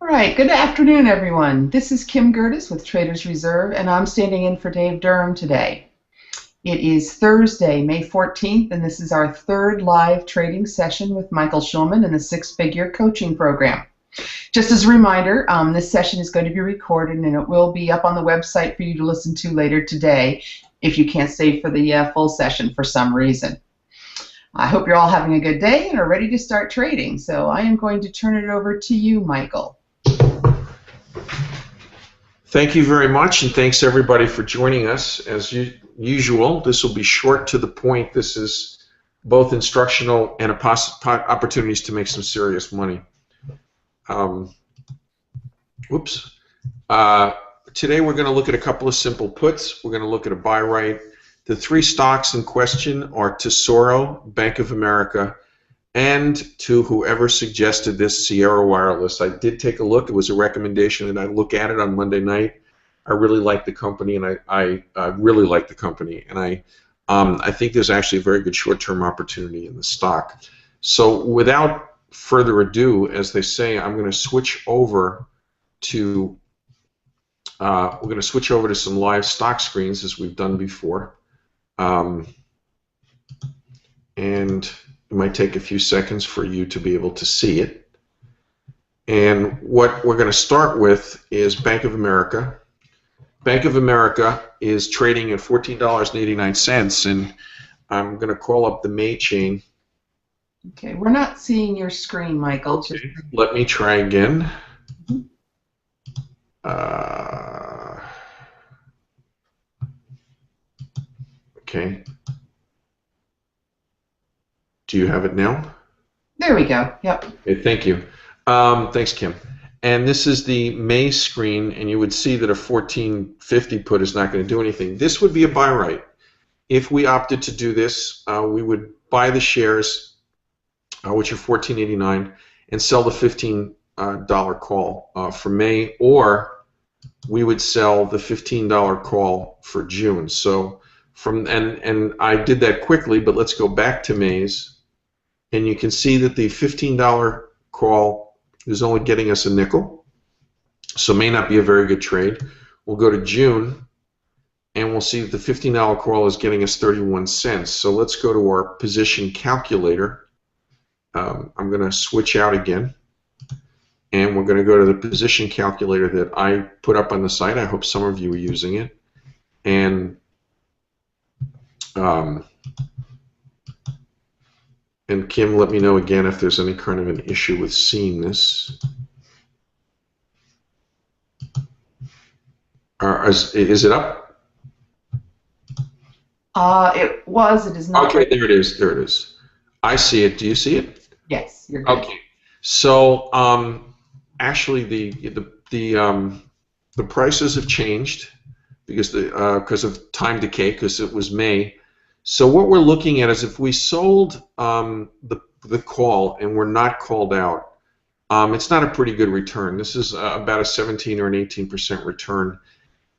All right, good afternoon, everyone. This is Kim Gertis with Traders Reserve, and I'm standing in for Dave Durham today. It is Thursday, May 14th, and this is our third live trading session with Michael Schulman in the Six Figure Coaching Program. Just as a reminder, this session is going to be recorded, and it will be up on the website for you to listen to later today if you can't stay for the full session for some reason. I hope you're all having a good day and are ready to start trading. So I am going to turn it over to you, Michael. Thank you very much, and thanks everybody for joining us. As usual, this will be short to the point. This is both instructional and opportunities to make some serious money. Today we're going to look at a couple of simple puts. We're going to look at a buy right. The three stocks in question are Tesoro, Bank of America, and to whoever suggested this, Sierra Wireless. I did take a look. It was a recommendation, and I look at it on Monday night. I really like the company, and I really like the company, and I think there's actually a very good short-term opportunity in the stock. So without further ado, as they say, I'm going to switch over to some live stock screens as we've done before, and it might take a few seconds for you to be able to see it. And what we're going to start with is Bank of America. Bank of America is trading at $14.89, and I'm going to call up the May chain. Okay, we're not seeing your screen, Michael. Okay, let me try again. Okay. Do you have it now? There we go. Yep. Okay, thank you. Thanks, Kim. And this is the May screen, and you would see that a 1450 put is not going to do anything. This would be a buy right. If we opted to do this, we would buy the shares, which are $14.89, and sell the $15 call for May, or we would sell the $15 call for June. So and I did that quickly, but let's go back to May's. And you can see that the $15 call is only getting us a nickel, so may not be a very good trade. We'll go to June, and we'll see that the $15 call is getting us 31 cents. So let's go to our position calculator. I'm going to switch out again, and we're going to go to the position calculator that I put up on the site. I hope some of you are using it. And Kim, let me know again if there's any kind of an issue with seeing this. Is it up? It was. It is not. Okay, there it is. There it is. I see it. Do you see it? Yes, you're good. Okay. So actually, the prices have changed because of time decay, because it was May. So what we're looking at is if we sold the call and we're not called out, it's not a pretty good return. This is about a 17 or an 18% return.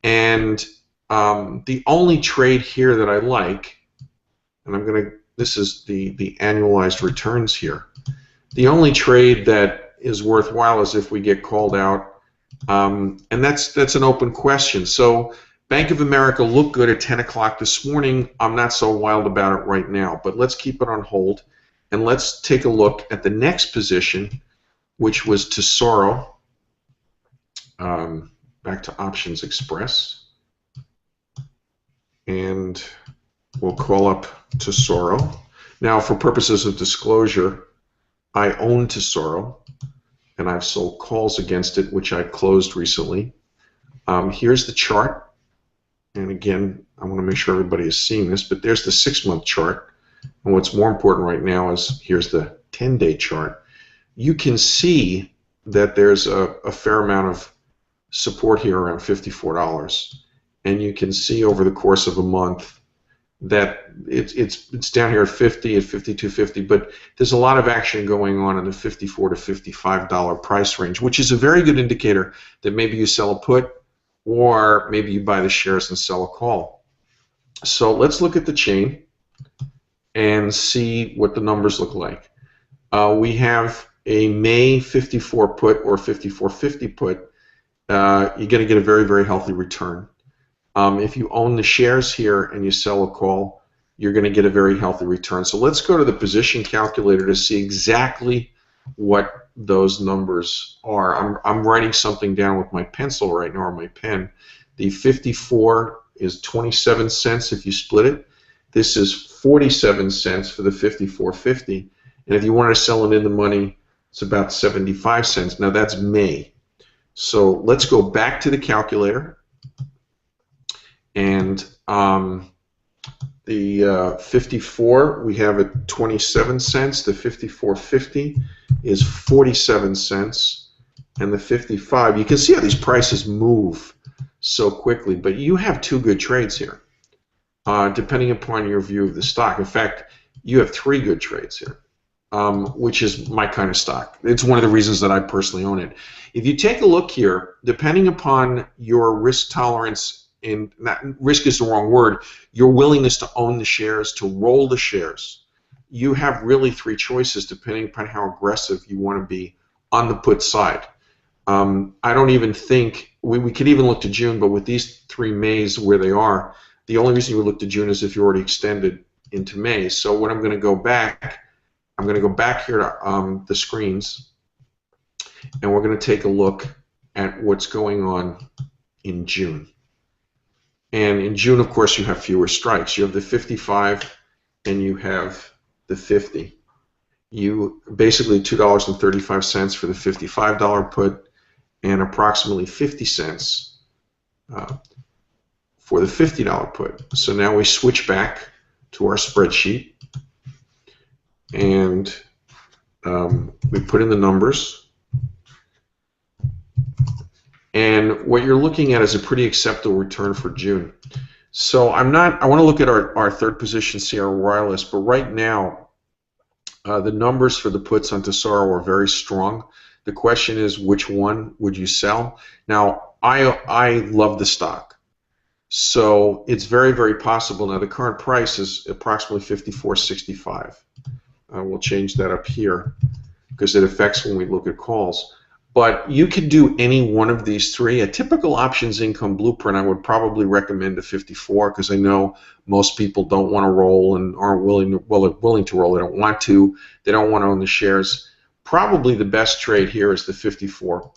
And the only trade here that I like, and this is the annualized returns here. The only trade that is worthwhile is if we get called out, and that's an open question. So Bank of America looked good at 10 o'clock this morning. I'm not so wild about it right now, but let's keep it on hold, and let's take a look at the next position, which was Tesoro. Back to Options Express, and we'll call up Tesoro. Now, for purposes of disclosure, I own Tesoro, and I've sold calls against it, which I closed recently. Here's the chart. And again, I want to make sure everybody is seeing this, but there's the 6-month chart. And what's more important right now is here's the 10-day chart. You can see that there's a fair amount of support here around $54. And you can see over the course of a month that it's down here at 50, at 52.50, but there's a lot of action going on in the $54 to $55 price range, which is a very good indicator that maybe you sell a put, or maybe you buy the shares and sell a call. So let's look at the chain and see what the numbers look like. We have a May 54 put or 54.50 put, you're going to get a very, very healthy return. If you own the shares here and you sell a call, you're going to get a very healthy return. So let's go to the position calculator to see exactly what those numbers are. I'm writing something down with my pencil right now, or my pen. The 54 is 27 cents if you split it. This is 47 cents for the 54.50. And if you want to sell it in the money, it's about 75 cents. Now that's May. So let's go back to the calculator. And the 54, we have at 27 cents. The 54.50 is 47 cents. And the 55, you can see how these prices move so quickly. But you have two good trades here, depending upon your view of the stock. In fact, you have three good trades here, which is my kind of stock. It's one of the reasons that I personally own it. If you take a look here, depending upon your risk tolerance, and risk is the wrong word, your willingness to own the shares, to roll the shares, you have really three choices depending upon how aggressive you want to be on the put side. I don't even think, we could even look to June, but with these three Mays where they are, the only reason you would look to June is if you already extended into May. So when I'm going to go back, here to the screens, and we're going to take a look at what's going on in June. And in June, of course, you have fewer strikes. You have the 55 and you have the 50. You basically $2.35 for the $55 put and approximately 50 cents for the $50 put. So now we switch back to our spreadsheet and we put in the numbers. And what you're looking at is a pretty acceptable return for June. So I want to look at our third position, Sierra Wireless, but right now the numbers for the puts on Tesoro are very strong. The question is, which one would you sell? Now, I love the stock. So it's very, very possible. Now, the current price is approximately $54.65. We'll change that up here because it affects when we look at calls. But you could do any one of these three. A typical options income blueprint, I would probably recommend a 54 because I know most people don't want to roll and aren't willing to roll. They don't want to. They don't want to own the shares. Probably the best trade here is the 54,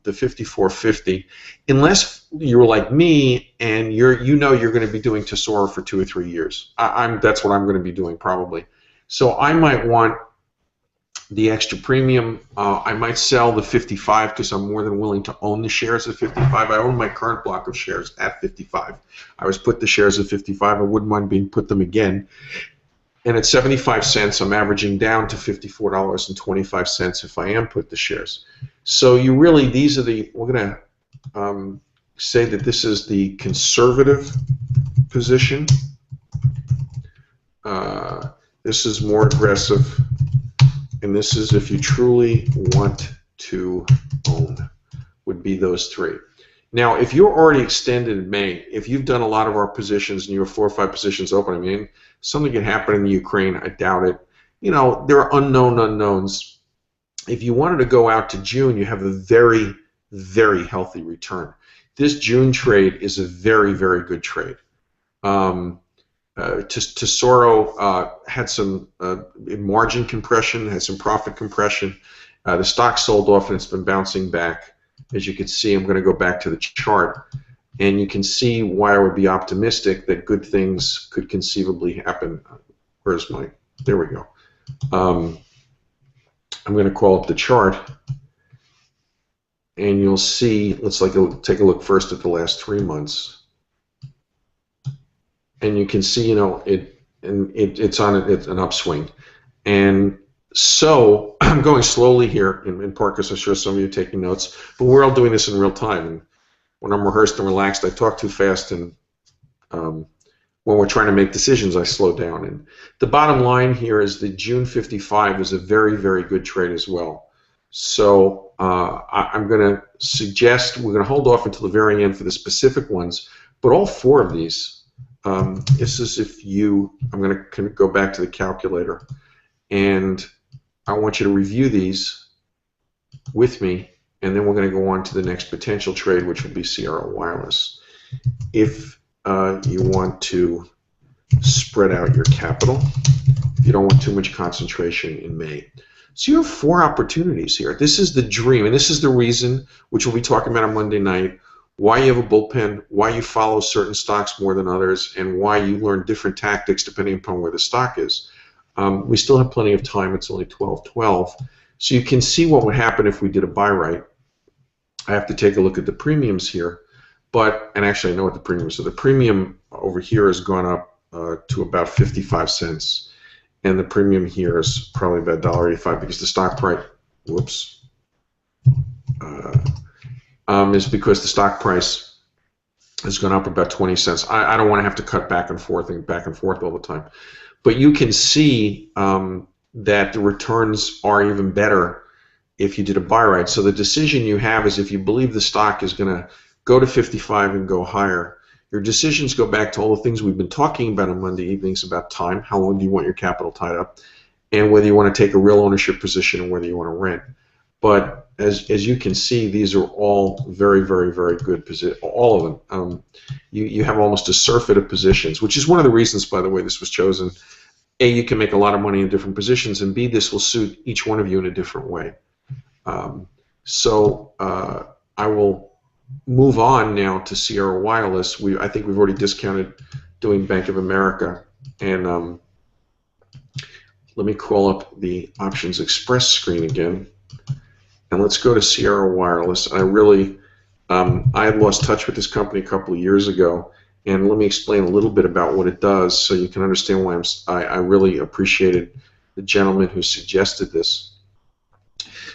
the 54.50, unless you're like me and you're going to be doing Tesoro for 2 or 3 years. That's what I'm going to be doing probably. So I might want the extra premium. I might sell the 55 because I'm more than willing to own the shares at 55. I own my current block of shares at 55. I was put the shares at 55. I wouldn't mind being put them again. And at 75 cents, I'm averaging down to $54.25 if I am put the shares. So you really, we're going to say that this is the conservative position. This is more aggressive. And this is if you truly want to own, would be those three. Now, if you're already extended in May, if you've done a lot of our positions and you have 4 or 5 positions open, I mean, something can happen in the Ukraine, I doubt it. You know, there are unknown unknowns. If you wanted to go out to June, you have a very, very healthy return. This June trade is a very, very good trade. Tesoro had some margin compression, had some profit compression. The stock sold off and it's been bouncing back. As you can see, I'm going to go back to the chart, and you can see why I would be optimistic that good things could conceivably happen. Where's my? There we go. I'm going to call up the chart, and you'll see. Let's take a look first at the last 3 months. And you can see, you know, it's an upswing, and so I'm going slowly here in part because I'm sure some of you are taking notes, but we're all doing this in real time. And when I'm rehearsed and relaxed, I talk too fast, and when we're trying to make decisions, I slow down. And the bottom line here is the June 55 is a very, very good trade as well. So I'm going to suggest we're going to hold off until the very end for the specific ones, but all 4 of these. This is I'm going to go back to the calculator, and I want you to review these with me, and then we're going to go on to the next potential trade, which will be Sierra Wireless. If you want to spread out your capital, if you don't want too much concentration in May. So you have 4 opportunities here. This is the dream, and this is the reason, which we'll be talking about on Monday night, why you have a bullpen, why you follow certain stocks more than others, and why you learn different tactics depending upon where the stock is. We still have plenty of time. It's only 12:12. So you can see what would happen if we did a buy right. I have to take a look at the premiums here, and actually I know what the premium is. So the premium over here has gone up to about 55 cents, and the premium here is probably about $1.85 because the stock price, is because the stock price has gone up about 20 cents. I don't want to have to cut back and forth all the time, but you can see that the returns are even better if you did a buy right. So the decision you have is if you believe the stock is going to go to 55 and go higher. Your decisions go back to all the things we've been talking about on Monday evenings about time, how long do you want your capital tied up, and whether you want to take a real ownership position or whether you want to rent. But as you can see, these are all very, very, very good positions, all of them. You have almost a surfeit of positions, which is one of the reasons, by the way, this was chosen. A, you can make a lot of money in different positions, and B, this will suit each one of you in a different way. I will move on now to Sierra Wireless. I think we've already discounted doing Bank of America, and let me call up the Options Express screen again, and let's go to Sierra Wireless. I had lost touch with this company a couple of years ago, and let me explain a little bit about what it does so you can understand why I really appreciated the gentleman who suggested this.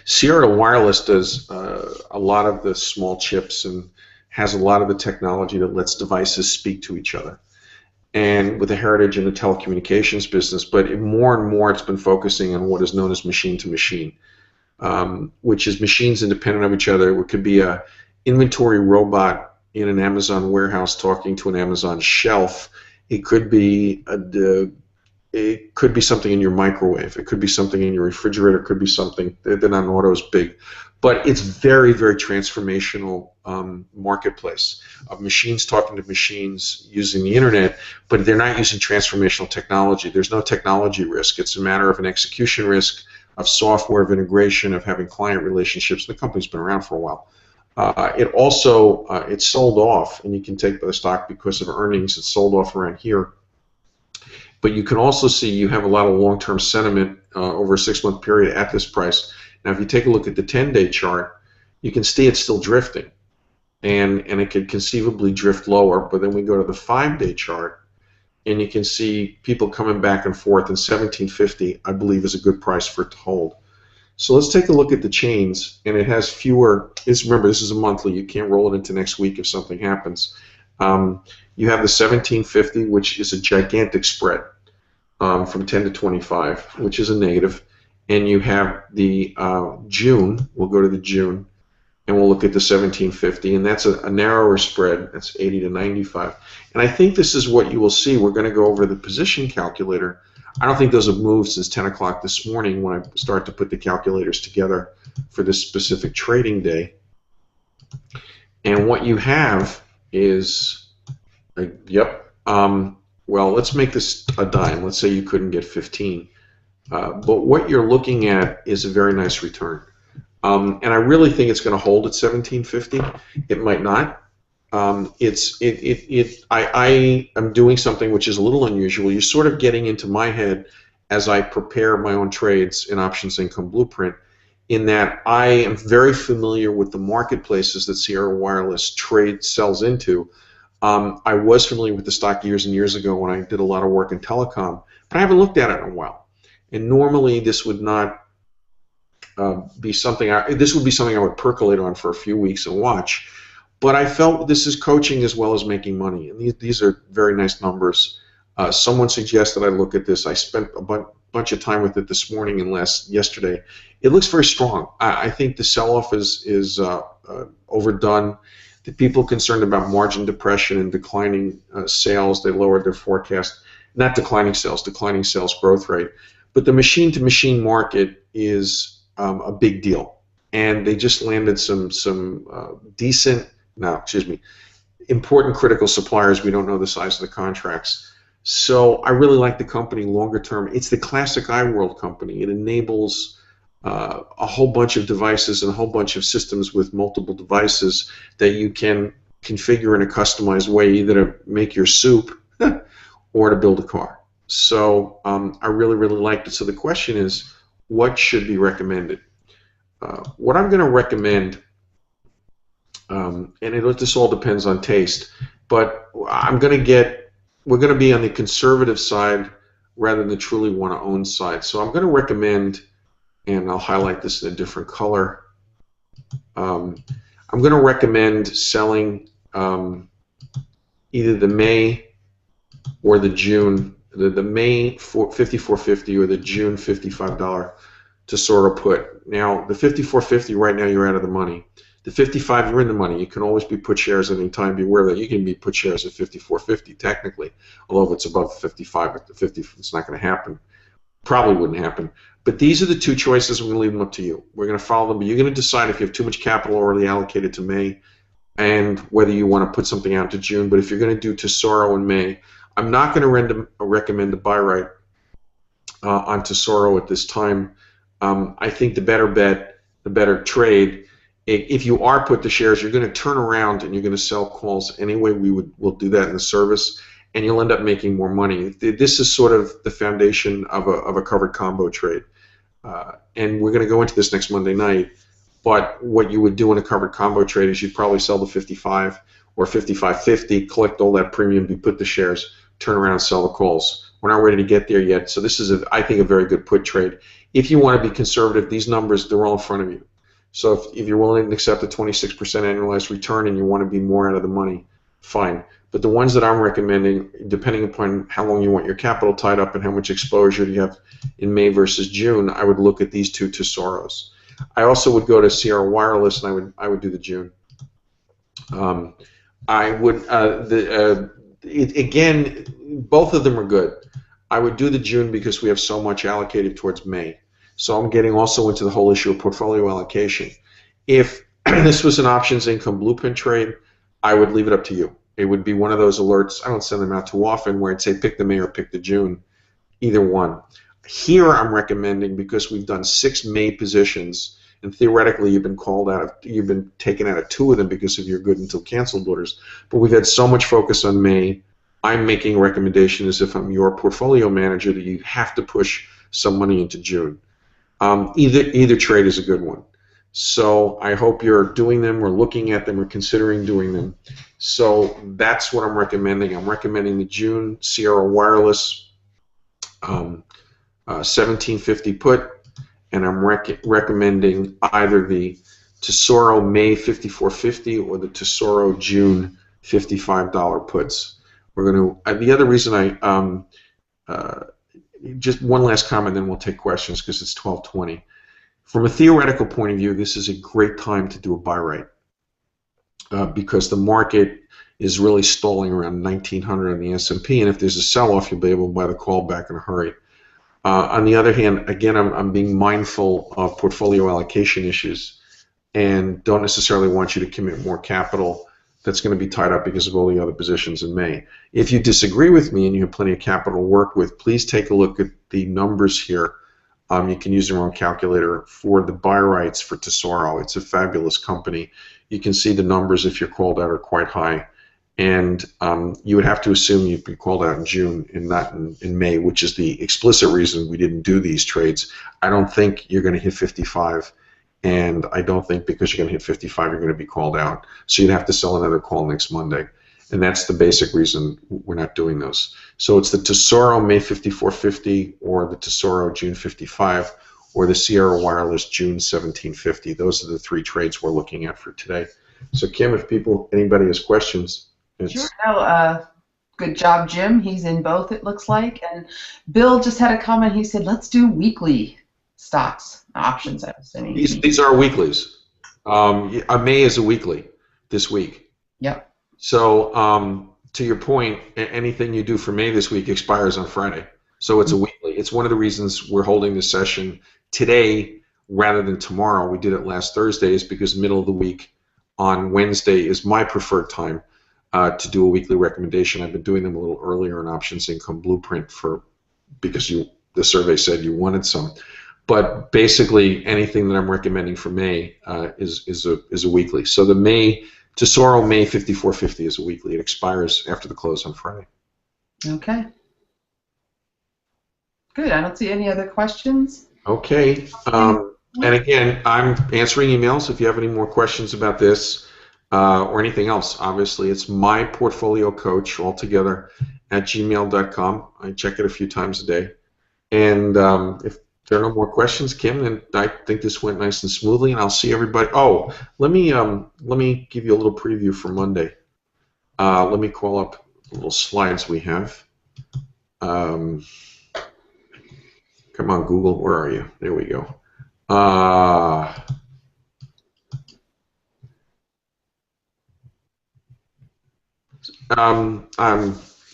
Sierra Wireless does a lot of the small chips and has a lot of the technology that lets devices speak to each other, and with a heritage in the telecommunications business, but more and more it's been focusing on what is known as machine-to-machine, which is machines independent of each other. It could be a inventory robot in an Amazon warehouse talking to an Amazon shelf. It could be something in your microwave. It could be something in your refrigerator. It could be something. They're not autos big, but it's very, very transformational marketplace of machines talking to machines using the internet, but they're not using transformational technology. There's no technology risk. It's a matter of an execution risk, of software, of integration, of having client relationships. The company's been around for a while. It's sold off, and you can take the stock because of earnings. It's sold off around here. But you can also see you have a lot of long-term sentiment over a 6-month period at this price. Now, if you take a look at the 10-day chart, you can see it's still drifting, and it could conceivably drift lower. But then we go to the 5-day chart, and you can see people coming back and forth. And 1750, I believe, is a good price for it to hold. So let's take a look at the chains, and it has fewer. Remember, this is a monthly. You can't roll it into next week if something happens. You have the 1750, which is a gigantic spread from 10 to 25, which is a negative. And you have the June. We'll go to the June, and we'll look at the 1750, and that's a narrower spread. That's 80 to 95. And I think this is what you will see. We're going to go over the position calculator. I don't think those have moved since 10 o'clock this morning when I start to put the calculators together for this specific trading day. And what you have is, well, let's make this a dime. Let's say you couldn't get 15. But what you're looking at is a very nice return. And I really think it's going to hold at 1750. It might not. I am doing something which is a little unusual. You're sort of getting into my head as I prepare my own trades in Options Income Blueprint, in that I am very familiar with the marketplaces that Sierra Wireless sells into. I was familiar with the stock years and years ago when I did a lot of work in telecom, but I haven't looked at it in a while. And normally this would not be something. This would be something I would percolate on for a few weeks and watch. But I felt this is coaching as well as making money, and these are very nice numbers. Someone suggested I look at this. I spent a bunch of time with it this morning and yesterday. It looks very strong. I think the sell-off is overdone. The people concerned about margin depression and declining sales, they lowered their forecast. Not declining sales growth rate. But the machine-to-machine market is a big deal. and they just landed some decent, no, excuse me, important critical suppliers. We don't know the size of the contracts. So I really like the company longer term. It's the classic iWorld company. It enables a whole bunch of devices and a whole bunch of systems with multiple devices that you can configure in a customized way, either to make your soup or to build a car. So I really, really liked it. So the question is, what should be recommended? What I'm going to recommend, and this all depends on taste, but we're going to be on the conservative side rather than the truly want-to-own side. So I'm going to recommend, and I'll highlight this in a different color, I'm going to recommend selling either the May or the June, the May 54.50 or the June $55 Tesoro put. Now, the 54.50 right now you're out of the money. The 55 you're in the money. You can always be put shares at any time. Be aware that you can be put shares at 54.50 technically, although if it's above 55 at the 50, it's not going to happen. Probably wouldn't happen. But these are the two choices. We're going to leave them up to you. We're going to follow them, but you're going to decide if you have too much capital already allocated to May and whether you want to put something out to June. But if you're going to do Tesoro in May, I'm not going to recommend a buy right on Tesoro at this time. I think the better bet, the better trade, if you are put the shares, you're going to turn around and you're going to sell calls anyway. We'll do that in the service, and you'll end up making more money. This is sort of the foundation of a covered combo trade, and we're going to go into this next Monday night. But what you would do in a covered combo trade is you'd probably sell the 55 or 55.50, collect all that premium, be put the shares, turn around and sell the calls. We're not ready to get there yet, so this is, I think, a very good put trade. If you want to be conservative, these numbers, they're all in front of you. So if you're willing to accept a 26% annualized return and you want to be more out of the money, fine. But the ones that I'm recommending, depending upon how long you want your capital tied up and how much exposure you have in May versus June, I would look at these two Tesoros. I also would go to Sierra Wireless, and I would do the June. I would again, both of them are good. I would do the June because we have so much allocated towards May. So I'm getting also into the whole issue of portfolio allocation. If this was an options income blueprint trade, I would leave it up to you. It would be one of those alerts. I don't send them out too often where I'd say pick the May or pick the June, either one. Here I'm recommending, because we've done 6 May positions, and theoretically you've been taken out of 2 of them because of your good until canceled orders, but we've had so much focus on May, I'm making a recommendation as if I'm your portfolio manager that you have to push some money into June. Either trade is a good one. So I hope you're doing them or looking at them or considering doing them. So that's what I'm recommending. I'm recommending the June Sierra Wireless 1750 put, and I'm recommending either the Tesoro May 54.50 or the Tesoro June $55 puts. We're going to. The other reason just one last comment, then we'll take questions because it's 12:20. From a theoretical point of view, this is a great time to do a buy right because the market is really stalling around 1900 on the S&P, and if there's a sell-off, you'll be able to buy the call back in a hurry. On the other hand, again, I'm being mindful of portfolio allocation issues and don't necessarily want you to commit more capital that's going to be tied up because of all the other positions in May. If you disagree with me and you have plenty of capital to work with, please take a look at the numbers here. You can use your own calculator for the buy rights for Tesoro. It's a fabulous company. You can see the numbers if you're called out are quite high. And you would have to assume you'd be called out in June and not in May, which is the explicit reason we didn't do these trades. I don't think you're going to hit 55. And I don't think because you're going to hit 55 you're going to be called out. So you'd have to sell another call next Monday. And that's the basic reason we're not doing those. So it's the Tesoro May 54.50 or the Tesoro June 55 or the Sierra Wireless June 17.50. Those are the 3 trades we're looking at for today. So Kim, if anybody has questions. Sure. No, good job, Jim. He's in both, it looks like. And Bill just had a comment. He said, let's do weekly stocks, options, I'm assuming. These are weeklies. May is a weekly this week. Yep. So to your point, anything you do for May this week expires on Friday. So it's a weekly. It's one of the reasons we're holding this session today rather than tomorrow. We did it last Thursday is because middle of the week on Wednesday is my preferred time to do a weekly recommendation. I've been doing them a little earlier in Options Income Blueprint because the survey said you wanted some. But basically, anything that I'm recommending for May is a weekly. So the Tesoro May 5450 is a weekly. It expires after the close on Friday. Okay. Good. I don't see any other questions. Okay. And again, I'm answering emails if you have any more questions about this or anything else. Obviously, it's myportfoliocoach altogether at gmail.com. I check it a few times a day. And if there are no more questions, Kim, then I think this went nice and smoothly, and I'll see everybody. Oh, let me give you a little preview for Monday. Let me call up the little slides we have. Come on, Google, where are you? There we go.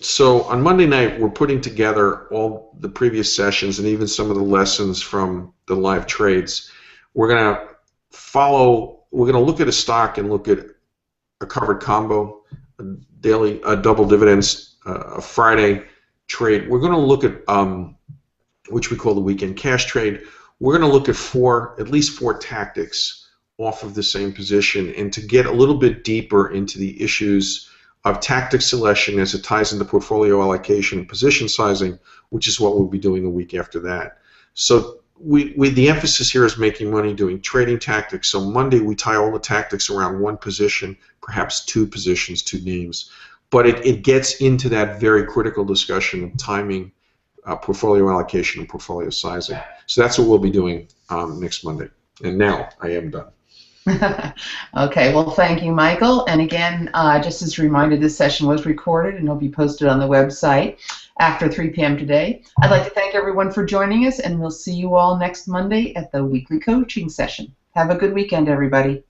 So on Monday night, we're putting together all the previous sessions and even some of the lessons from the live trades. We're going to look at a stock and look at a covered combo, a double dividends, a Friday trade. We're going to look at which we call the weekend cash trade. We're going to look at at least four tactics off of the same position, and to get a little bit deeper into the issues of tactic selection as it ties into portfolio allocation and position sizing, which is what we'll be doing the week after that. So the emphasis here is making money doing trading tactics. So Monday we tie all the tactics around one position, perhaps two positions, two names. But it gets into that very critical discussion of timing, portfolio allocation, and portfolio sizing. So that's what we'll be doing next Monday. And now I am done. Okay, well, thank you, Michael. And again, just as a reminder, this session was recorded and will be posted on the website after 3 p.m. today. I'd like to thank everyone for joining us, and we'll see you all next Monday at the weekly coaching session. Have a good weekend, everybody.